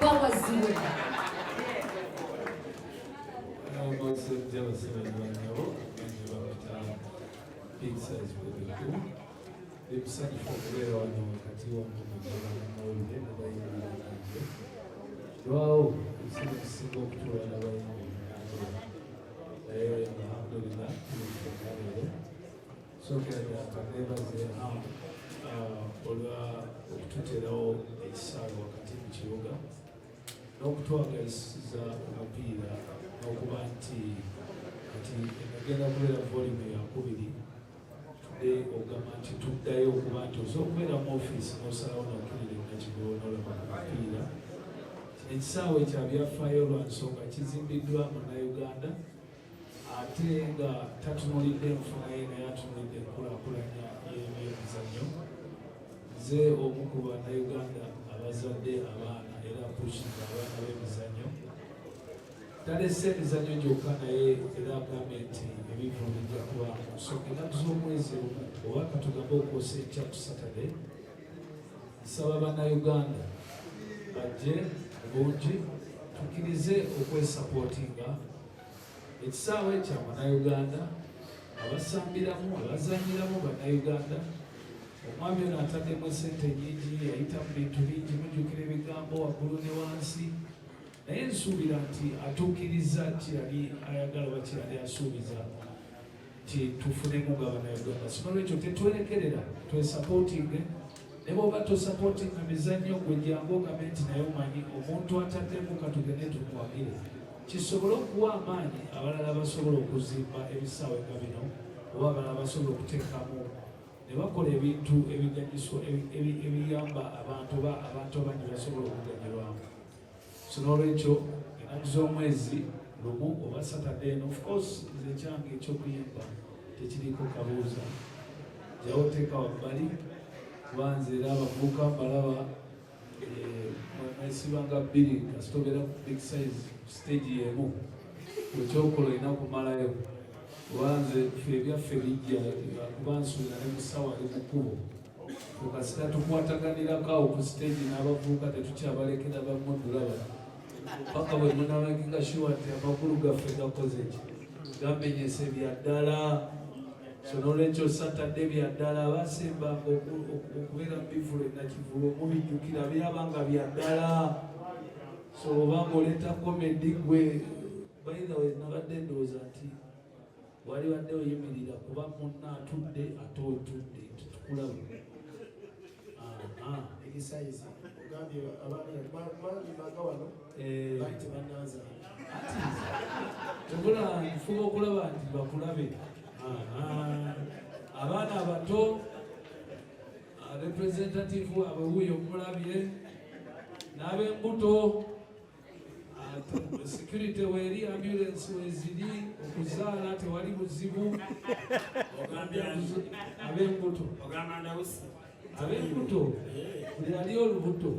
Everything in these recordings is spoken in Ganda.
bawaziwe. Big size baby cool. Ebisani okubeera wano wakati wamulire nabayimbi lwawo ekisinga kisinga okutuula nabayimbi naye alhamdulillah leero sookera ddala neebaze olwa okututeerawo ekisaawe wakati mu kibuga n'okutwagalisiza omupiira n'okuba nti kati enagenda kubeera volume yakubiri ogamba nti tuddayo okuba nti oza okubeera mu ofiisi n'osalawo n'okkirira nakigolo n'olaba ku mupiira. Kino ekisaawe kya byafaayo lwa nsonga kizimbiddwa Munnayuganda ate nga tatunulidde enfuna ye naye atunulidde enkulaakulanya y'emizannyo. Nze omu ku Bannayuganda abazadde abaana era apushinga abaana b'emizannyo talese emizannyo gyokka naye era agambye nti ebivvu bijja kuba nsonga ennaku z'omwezi oba katugambe okwosa ekya ku Saturday. Nsaba Bannayuganda bajje bungi tukkirize okwesapootinga ekisaawe kya Munnayuganda abasambiramu abazanyiramu Bannayuganda. Omwami ono ataddemu esente nyingi yayita mu bintu bingi mujjukira ebigambo waggulu ne wansi naye nsuubira nti atuukiriza kyeyali ayagala oba kyeyali asuubiza nti tufunemu nga Bannayuganda. So n'olwekyo tetwerekerera twesapootinge ne bw'oba tosapootinga mizannyo gwe jangu ogambe nti naye omanyi omuntu ataddemu katugende tumuwagire kisobole okuwa amaanyi abalala basobola okuzimba ebisaawe nga bino oba abalala basobola okuteekamu ne bakola ebintu ebiganyiso ebiyamba abantu oba abantu abangi basobola okuganyirwamu. So n'olwekyo ennaku z'omwezi lumu oba Saturday and of course nze kyange ekyokuyimba tekiriko kabuuza jawo teeka wabbali kubanze era abavubuka mbalaba mwesibanga bbiri kasitobera ku big size stage y'emu ekyokola olina kumalayo kubanze ffe ebyaffe bijja kuba nsuubira ne musawa ali mu kkubo tukasita tukwataganirako awo ku stage n'abavubuka tetukyabalekera bamuddulaba paka bwe munabaginga shuwa nti amakulu gaffe gakoze ki gamenyese bya ddala. So n'olwekyo Saturday bya ddala abasimbanga okubeera mu bivulo nakivulo mubijjukira byabanga bya ddala. So obanga oleeta komedi gwe by the way nabadde ndowooza nti wali badde oyimirira kuba munna atudde ate otudde tukulaba ekisayizi ogambye abalimbaga wano baiti bananza tebula nfuba okulaba nti bakulabe abaana abato representative waabwe wuuyo omulabye n'ab'embuto security weeri ambulance weziri okuzaala tewali buzibu ab'embuto ab'embuto buli ali olubuto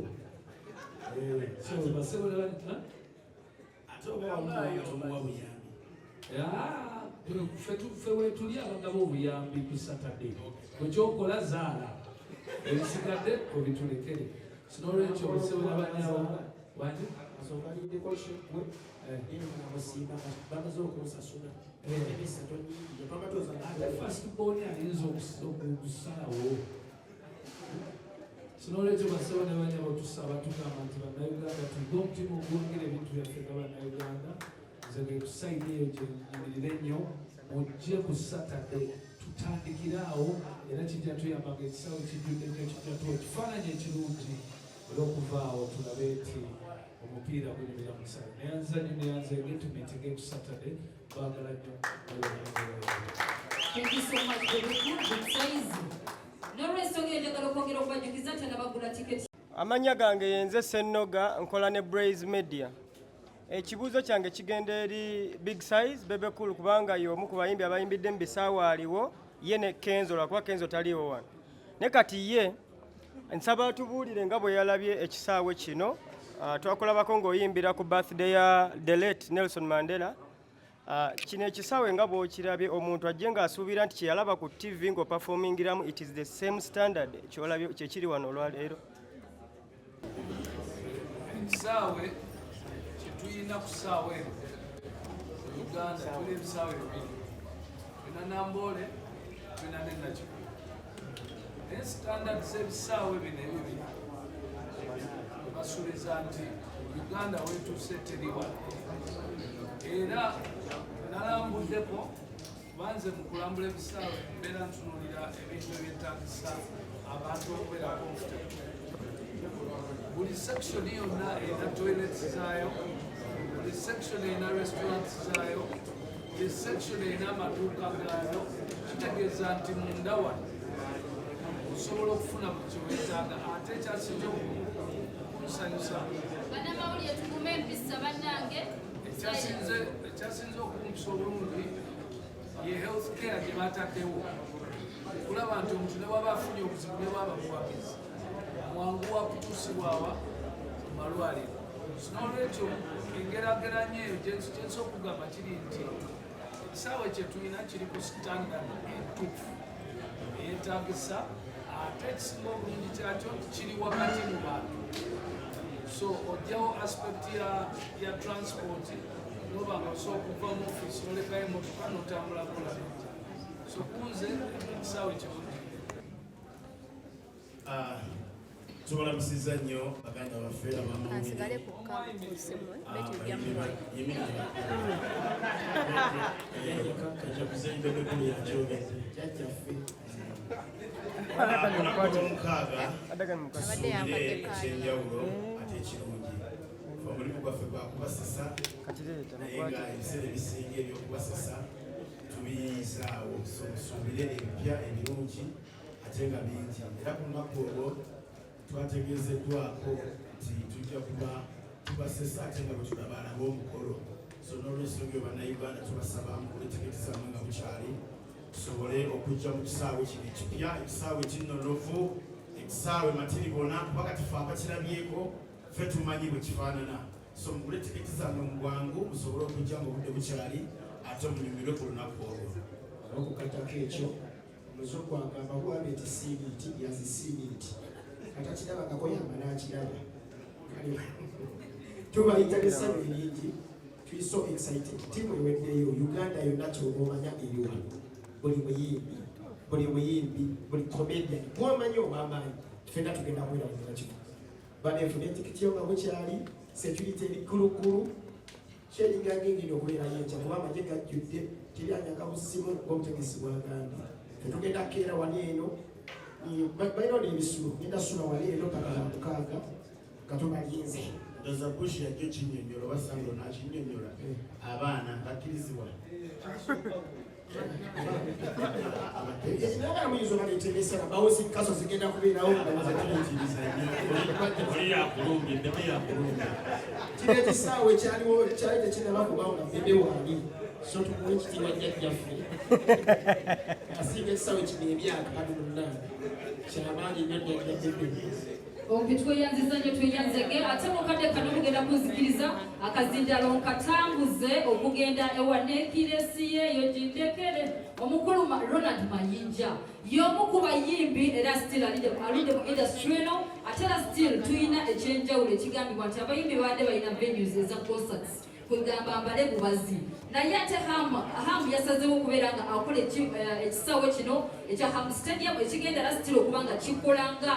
ffe wetuli abagaba obuyambi ku Saturday kwekyokola zaala ebisigadde obitulekere. Sinolwekyo obusebuza banyawo wati asongalideko shekwe amusimba bamaze okumusasula ebisato nyingi twamatoza ate firstborn ayinza okusalawo. Sinolwekyo basebo ne banyabo tusaba tugamba nti Bannayuganda tuge omutima ogwongera ebintu byaffe nga Bannayuganda. Nze getusayidi eyo gyenyimirire nnyo mujje ku Saturday tutandikire awo era kijja tuyambaga ekisaawe kijjuddeko ekijja tuwa ekifaananyi ekirungi era okuva awo tulabe nti omupiira gunyumira mu kisaawe neyanzanyo neyanza engagement ng'eku Saturday baagala nnyo. Thank you so much, baby. Good size. N'olw'ensonga enjagala okwongera okubajukiza nti abagula tiketi. Amanya gange yenze Sennoga nkola ne Braze Media. Ekibuuzo kyange kigenda eri Big Size Bebe Cool kubanga y'omu ku bayimbi abayimbidde mu bisaawe aliwo ye ne Kenzo lwakuba Kenzo taliiwo wano. Ne kati ye nsaba tubuulire nga bwe yalabye ekisaawe kino. Twakulabako ng'oyimbira ku birthday ya the late Nelson Mandela. Kino ekisaawe nga bw'okirabye omuntu ajje ng'asuubira nti kyeyalaba ku TV ng'operformingiramu it is the same standard kyekiri wano olwaleero. ekisaawe kyetuyina ku ssaawa eno mu Uganda tulina ebisaawe bibiri, tulina Namboole, tulina ne Nakivule. Naye standard z'ebisaawe bino ebibiri basuubiza nti Uganda wetuuse teriwa, era nalambuddeko banze mu kulambula ebisaawe mbeera ntunuulira ebintu ebyetaagisa abantu okubeera comfortable. Buli section yonna erina toilets zaayo, buli section erina restaurants zaayo, buli section erina amaduuka gaayo. Kitegeeza nti munda wano osobola okufuna mu kiweetaaga. Ate ekyasinze okunsanyusa, bannamawulire tukume empisa bannange, ekyasinze okumpisa obulungi ye health care gye baataddewo, okulaba nti omuntu ne waba afunye obuzibu ne bwaba muwagizi mwanguwa kutuusibwawa mu malwaliro. N'olwekyo engerageranya eyo gyensobola okugamba kiri nti ekisaawe kye tulina kiri ku standard entuufu eyeetaagisa, ate ekisinga obulungi kyakyo kiri wakati mu bantu. So ojjawo aspect ya transport, noba nga osobola okuva mu ofiisi n'olekayo emmotoka n'otambula kola. So kunze ekisaawe kirungi. Tubalamusiza nnyo baganda baffe abamawulire kajjakuzembebekulu yakyogedde jjajjaffe tusuubire ekyenjawulo ate ekirungi. Omulimu gwaffe gwakubasesa naye nga ebiseera ebisinga ebyokubasesa tubiyisaawo. So tusuubire ebipya ebirungi ate nga bingi, era ku lunaku olwo twategeezeddwako nti tujja kuba tubasesa ate nga bwe tulabalaba omukolo. So n'olwensonga eyo bannayuganda tubasaba mukole tiketi zammwe nga bukyali, tusobole okujja mu kisaawe kino ekipya, ekisaawe kinnonovu, ekisaawe matiribona, kubanga tife abakirabyeko ffe tumanyi bwe kifaanana. So mugule tiketi zammwe mu bwangu musobole okujja nga obudde bukyali, ate munyumirwe ku lunaku olwo. Okukattako ekyo omuzungu agamba bwabeti siibiti yazi siibiti kata kirabagako yamba n'akiraba. Tubayita n'essanyu eringi, tuli so excited. Ttiimu eweddeyo Uganda yonna ky'oba omanya eriwa, buli muyimbi, buli comedian mwamanyi obwamaanyi, ffenna tugenda kwerabira kino. Baneefuna etikiti yo nga bukyali, security eri kulukulu, kyeringangingi okubeerayo enkya kuba amagye gajjudde, tiryanyaga busimu ng'obutegesi bwagambye. Tugenda keera wali eno balina n'ebisulo, genda sula wali eno paka za mukaaga katubalinze. Ndoza Bush yajja ekinnyonnyola oba Sandro n'akinnyonnyola abaana bakkirizibwa. Nagala muyinza obaleeteresa bawozi kaso zigenda kubeerawo ngaazatuyitiriza oli yakulumbi ddeme yakulumbi. Kino ekisaawe kyaliwo kyali tekinaba kubawo nga bbebe waali, so tumuwe ekitiibwa jjajjaffe asinga ekisaawe kino emyaka kati munnange kyamaanyi nnyo jjajjabbebe. Ompi tweyanziza nnyo tweyanzege, ate mukadde kano mugenda kuzikiriza akazindalo nkatambuze okugenda ewa neekiresi yeeyo gindekere. Omukulu Ronald Mayinja y'omu ku bayimbi era still alidde mu industry eno, ate era still tuyina ekyenjawulo ekigambibwa nti abayimbi baadde balina venues eza concerts kwegamba mbale bubazi. Naye ate Ham yasazeewo okubeera nga akola ekisaawe kino ekya Ham Stadium ekigenda era still okuba nga kikola nga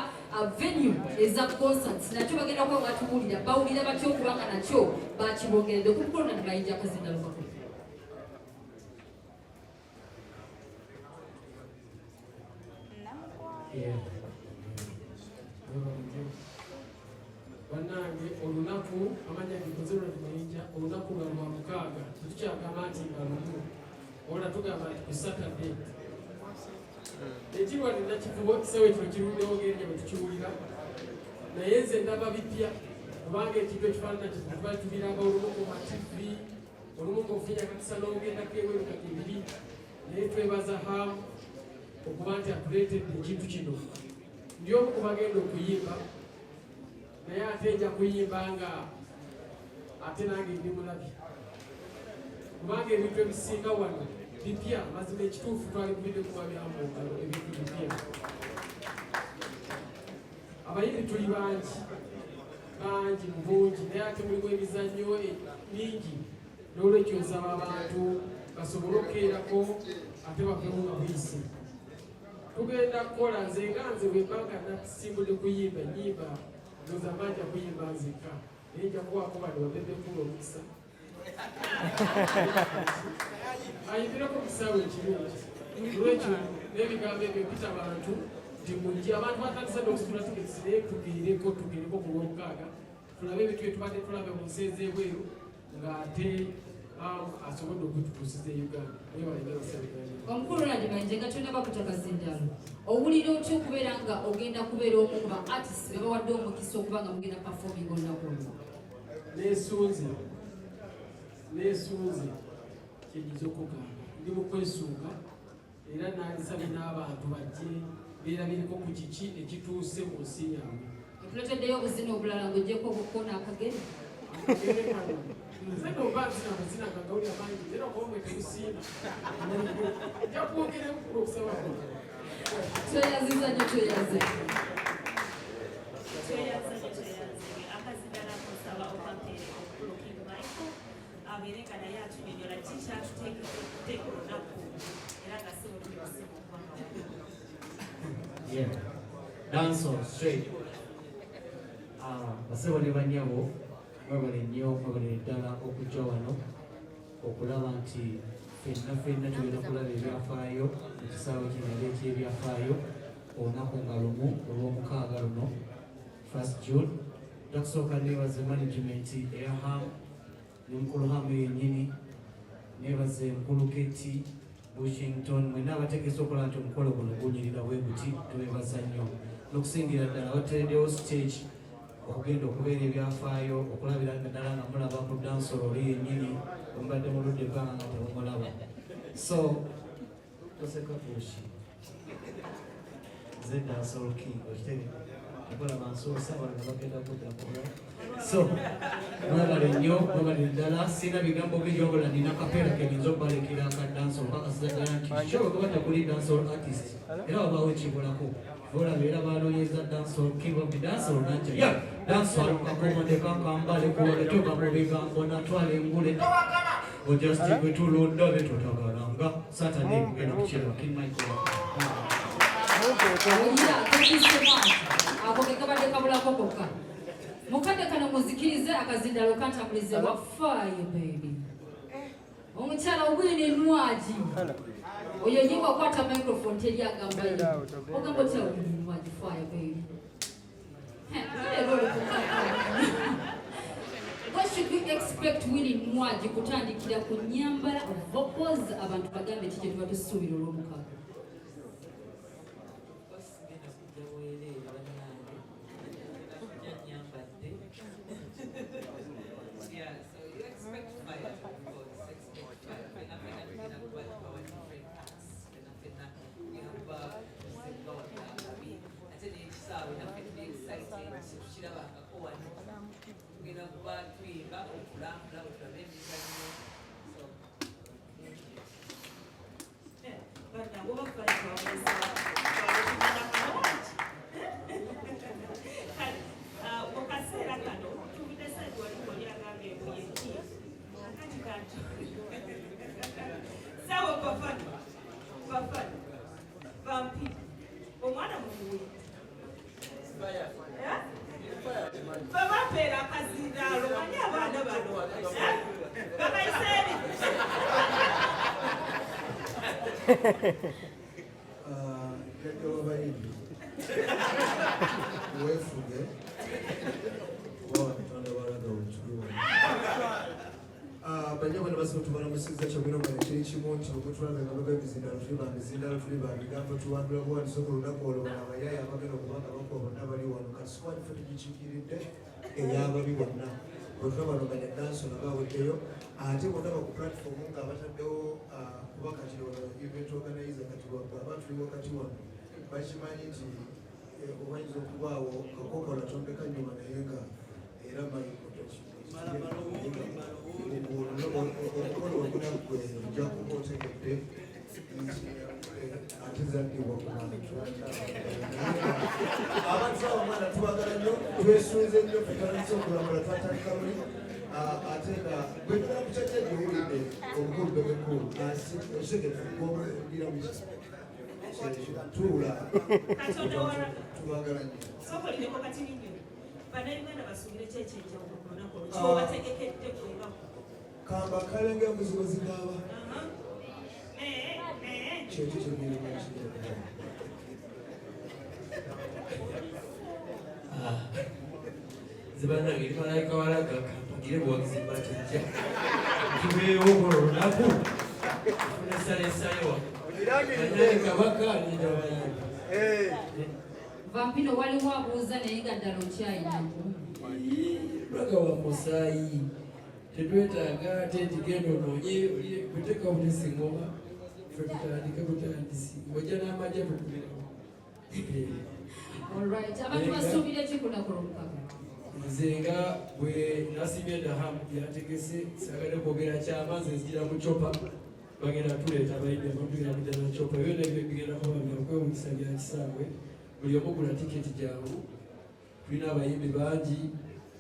venue eza concerts. Nakyo bagenda kuba batubuulira bawulira batya okuba nga nakyo bakibongeredde okukolo na Mayinja akazinda lukako. Bannange olunaku amanya gikoze Ronald Mayinja olunaku nga lwa mukaaga tetukyagamba nti nga lumu wabula tugamba nti ku Saturday. Ekirwa ninakivuba ekisaawe kino kiruddewo ngeri bwe tukiwulira, naye nze ndaba bipya kubanga ekintu ekifaanana kino tuba tubiraba olumu ku ma-TV, olumu ng'ofunya akakisa n'ogendako ebweru kati ebiri, naye twebaza Hamu okuba nti atuleetedde ekintu kino. Ndi omu ku bagenda okuyimba, naye ate nja kuyimba nga ate nange ndi mulabi, kubanga ebintu ebisinga wano bipya. Mazima ekituufu twali kubidde kuba byamungalo ebintu bipya. Abayimbi tuli bangi, bangi mu bungi naye ate mulimu emizannyo mingi n'olwekyo nsaba abantu basobole okukeerako ate bavemu nga buyise tugenda kukola nze bwembanga nakisimbudde kuyimba enyimba ndoza manja kuyimba nzeka naye nja kuwaako bano babebekula omukisa ayimbireko omusaawe ekirungi olwekyo n'ebigambo ebyo mpita abantu nti mungi abantu batandisa n'okusitula tiketi naye tugiireko ku lwomukaaga tulabe ebintu byetubadde tulabe mu nsi ez'ebweru ng'ate asobodde okututuusiza Uganda naye balengerasabiganya omukulu Ronald Mayinja nga tonna bakutakazindalo owulira otya okubeera nga ogenda kubeera omu ku ba artist be bawadde omukisa okuba nga mugenda performing olunaku olwo neesunze kyenyiza okugamba ndi mu kwesunga era nandisabye n'abantu bajje beerabireko ku kiki ekituuse mu nsi yaabwe ekuleteddeyo obuzina obulala ng'oggyeko obukoona akagere nze nomba nzina amazina gagawulira mangi era okuba mwe temusiima nja kwogeramu ku okusaba tweyaziza nyo tweyaze akazidala kusaba okampere okulu King Michael abeere nga naye atunyonyola kikyatuteeka olunaku era nga si buli kusiima Yeah, dancehall straight. Basebo ne banyabo mwebale nnyo mwebale ddala okujja wano okulaba nti ffenna tulina kulaba ebyafaayo mu kisaawe kino eky'ebyafaayo olunaku nga lumu olw'omukaaga luno 1st June. Takusooka neebaze management eya HAM ne mukulu HAM yennyini neebaze mukulu Keti Washington mwenna abategeeza okulaba nti omukolo guno gunyirira bwe guti tubeebaza nnyo n'okusingira ddala batereddewo stage okugenda okubeera ebyafaayo okulabira ddala nga mulaba ku dansolo oli yennyini omubadde muludde ebbanga nga temumulaba so toseka kushi ze dansolo king okitege akola bansoosa bano nga bagenda kuddakola so mwebale nnyo mwebale ddala sina bigambo bingi nina kapeera kenyinza okubalekera aka dansolo kakasiza ddala nti shoboka kuba tekuli dansolo artist era wabaawo ekibulako olaba era banoonyeza dansolo king of the dansolo nanja ya dansolo kakomode kankambale kuwaletuka mu bigambo natwala engule ojasti gwetulonda betutagalanga Saturday kugenda kukyerwa King Michael ako kekabadde kabulako kokka mukadde kano muzikirize akazindalo kantambulize wa fire baby omukyala obwine enwaji oyo nyimba okwata microphone teri agamba ye ogamba otya obwine enwaji fire baby what should we expect Winnie Nwaji kutandikira ku nyambala vocals abantu bagambe kije tuba tusuubira olw'omukaaga wefuge wabatonda balaga okiwa banyabo ne basobola tubalamusiza kyogera nga ekiri kimu nti okutulaga nga baba ebizindalo tuli babigambo tuwandula buwandiso ku lunaku olwo abayaya abagenda okubanga bakuba bonna bali wano kati sikwadi fe tugikiikiridde ey'ababi bonna bwetula bano banya dansolo baweddeyo ate bonna baku platform nga bataddewo kuba kati event organizer kati abantu tuli wakati wano bakimanyi nti obayinza okubaawo kakokola tombeka nyuma naye nga era omukolo wagunagwe nja kuba otegedde ate zaddibwa ku bantu abantu abamwana tubagala nnyo twesunze nnyo fetandise okulambula twatandika muli ate nga bwetala kukyajja gyowulidde obukulu bwebekulu osegefugobulira tuula tubagala nnyo sokolireko kati nnyo bannayuganda basuubire kyekyenjawulo ku lunaku olwo kyobategekedde kulungaku kamba kalenga muzigo zigaba kyekyo kyebirimu zibanange limalayika walaga kampagire buwagizi batijja kibeewo kola olunaku funesalesayowa anyani kabaka nindabayimbi Vampino waliwo abuuza naye nga ddala okyayina lwaga wa musaayi tetwetaaga ate ntigenda onoonye bweteka butisingoma fe tutandike butandisi ojja n'amajja tutumirawo abantu basuubire ki kunaku lwomukaga nze nga bwe nasibye dahamu yategese sagale kwogera kyama nze nzijira mu copa bagenda tuleeta abayimbi abagenda kujja na copa ebyo nebyo bigenda kuba byakwewunyisa bya kisaawe buli omu gula tiketi gyangu tulina abayimbi bangi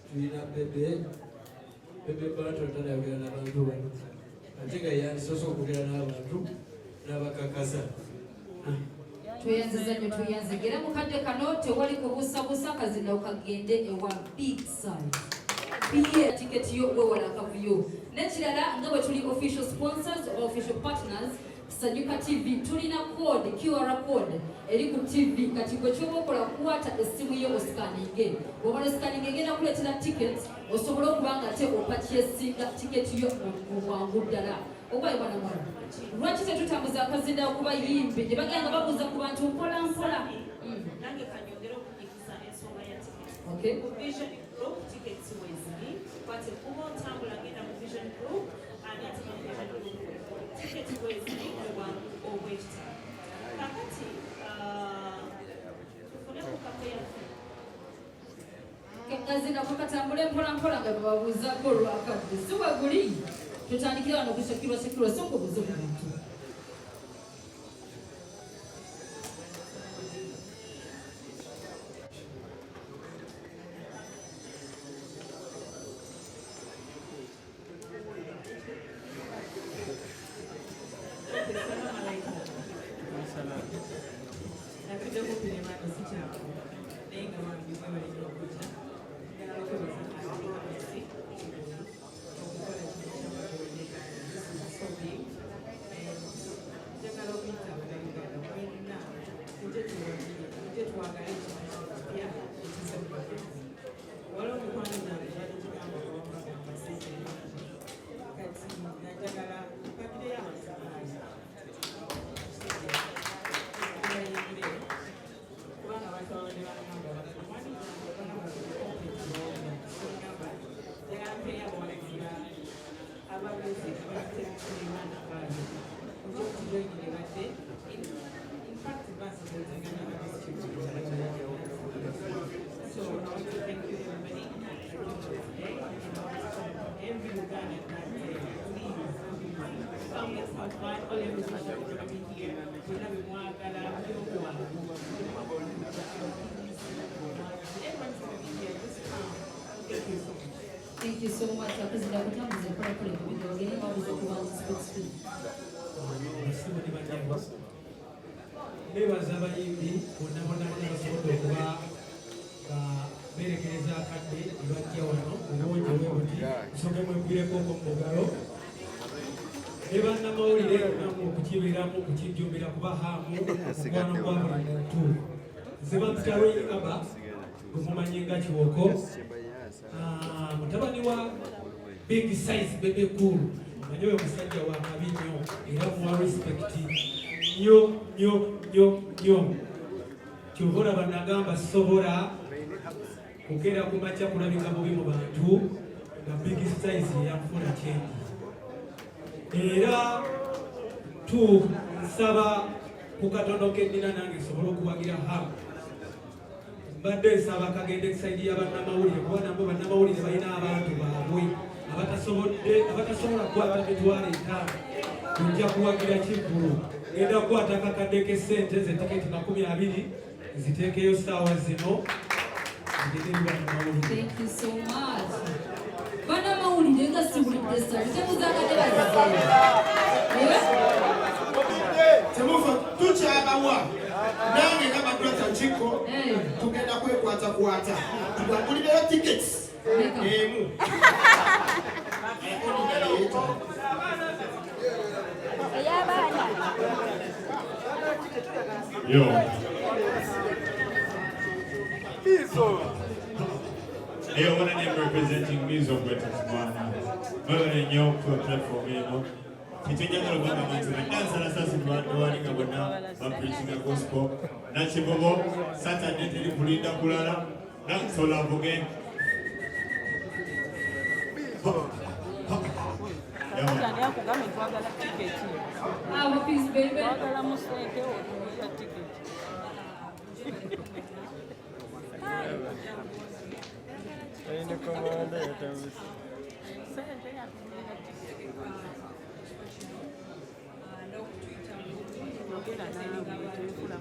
tulina bebe bantu tanayogera n'abantu bano ate nga yandisoose okwogera n'abantu n'abakakasa tweyanziza nnyo tweyanziga era mukadde kano tewali kubuusabuusa kazinda okagende ewa big size biye tiketi yo wewala akavuyo nekirala nga bwe tuli official sponsors or official partners Sanyuka TV tulina code QR code eri ku TV kati gwe kyoba okola kukwata essimu yo osikaninge bw'omala osikaninge egenda kuleetera tickets osobola okuba nga te opakyesinga tiketi yo obwangu ddala obaye bwana mwana lwaki tetutambuza akazinda okubayimbi ne bagenda babuuza ku bantu mpola mpola nange kanyongera okunyikisa ensonga ya tiketi Okay. ku vision group tickets weziri kwate kuba otambula genda mu vision group ani ate mu vision group tiketi weziri kuba obwekitalo kakati tufune ku kafe yaffe kazinda kakatambule mpola mpola nga bababuuzako olwakadde si bwe guli tutandikira wano kusekirwa so kubuuza ku bantu Thank you so much. Akazinda kutambuza kola kole kubintu bageni babuza ku bantu speak. Nebaza abayimbi bonna basobola okuba berekereza akadde ebajja wano obongi webuti nsooke mwegwireko mugalo ne bannamawulire okukibeeramu okukijjumbira kuba haamu omukwano gwa buli muntu nze bampitalo aba gwemumanyi nga kiwoko mutabani wa big size bebe cool manyi we musajja wa kabi nnyo era muwa respect nnyo kyova olaba nagamba sobola kugenda ku makya kulabika bubi mu bantu nga big size yanfuna kyendi era nsaba ku katono kennina nange sobola okuwagira hamu mbadde nsaba kagenda ekisaidi y'abannamawulire kuba nabo bannamawulire balina abantu baabwe abatasobola kukwata mitwalo 5 nja kuwagira kiggulu ngenda kukwata kakadde k'essente ze tiketi 20 ziteekeyo saawa zino Thank you so much. Bana mawulire nga sibulidde sali temuzagadde bazizire. Temufa tukyabawa nange nga madrasa Chiko tugenda kwekwata tugulirayo tickets emu. Yo. Hey, I want to name representing Mizo Bwana. Mwana nyo kwa platform yeno. Kitujanga luganga mwanzo na dansa na sasa tuwani ngabona preaching a gospel. Na chibobo Saturday tuli kulinda kulala na sola bogen. Ndio kugame twagala ticket. What is baby? Twagala musente otumira ticket. Aina komanda ya tawi. Sente ya kumira ticket. Nogera nawe tulifula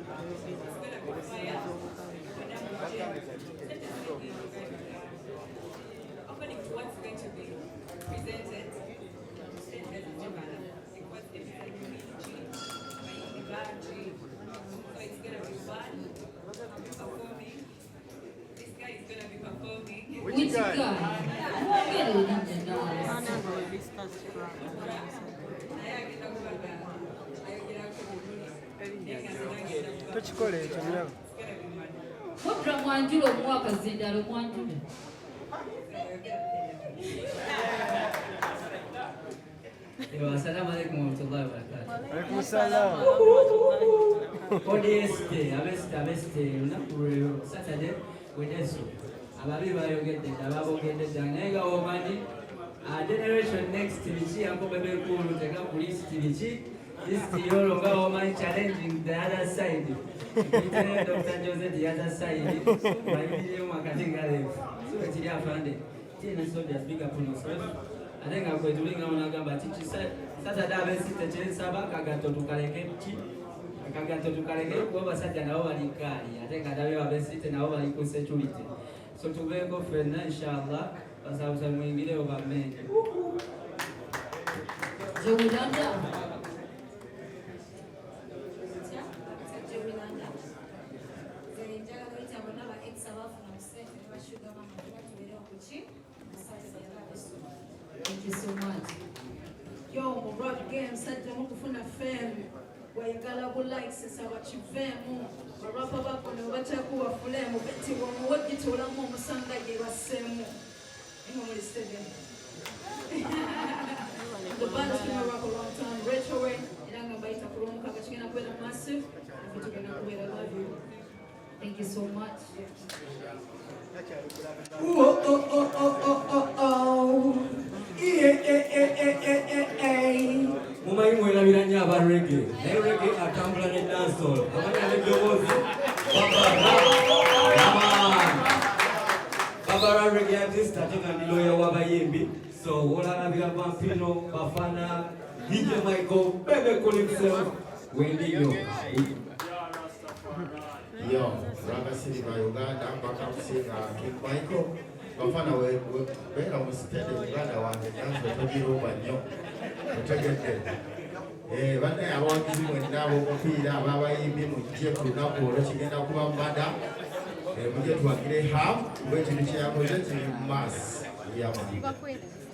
According to what's going to be presented, Which guy? Tukikole ekyo mulamu. Mudra Mwanjula omwaka zindalo Mwanjula. Assalamu alaikum warahmatullahi wabarakatuh. Alaikum assalam. Abeste olunaku lwero Saturday weneso ababi bayogedde ababogedde naye nga omanyi generation next biki yakobe bekulu teka police biki this yolo nga omanyi challenging the other side Dr. Jose the other side bayibire mwakati ngalefu so kiri afande tena soldiers big up on yourself atenga kwetulinga unagamba chichi Saturday abesite chensaba kagato tukaleke chi akagato tukaleke kuba basajja nabo balikali atenga dawe abesite nabo bali ku security so tubeko fena inshallah basabuza mwingire obamenye Jewilanda. Thank you so much. Yo, mu rap game sajja mukufuna fame wayagala bu likes sawa kivemu barapa bako ne bachakuwa fulemu beti wa muwagi tolamu omusanga ye basemu ino muri stadium. The band is been a rock a long time. Retro way iranga baita kuromuka kachigena kwela massive kutugena kubera love you. Thank you so much. Mumanyi mwerabira nnyo aba reggae naye reggae atambula ne dancehall amanya n'eddoboozi Barbara reggae artist ate nga ndi lawyer w'abayimbi so wolalabira Vampino Bafana DJ Michael Bebe Cool himself Wendigo Yo, Raga City by Uganda, back up seeing King Michael. Bafana wera mu stade Uganda wange dance tobiro banyo. Otegedde. Bane abawagizi mwenna abomupiira ababayimbi mujje ku lunaku olwo kigenda kuba mbada. Mujje tuwagire ham, bwe kintu kyakoze kiri mu mass.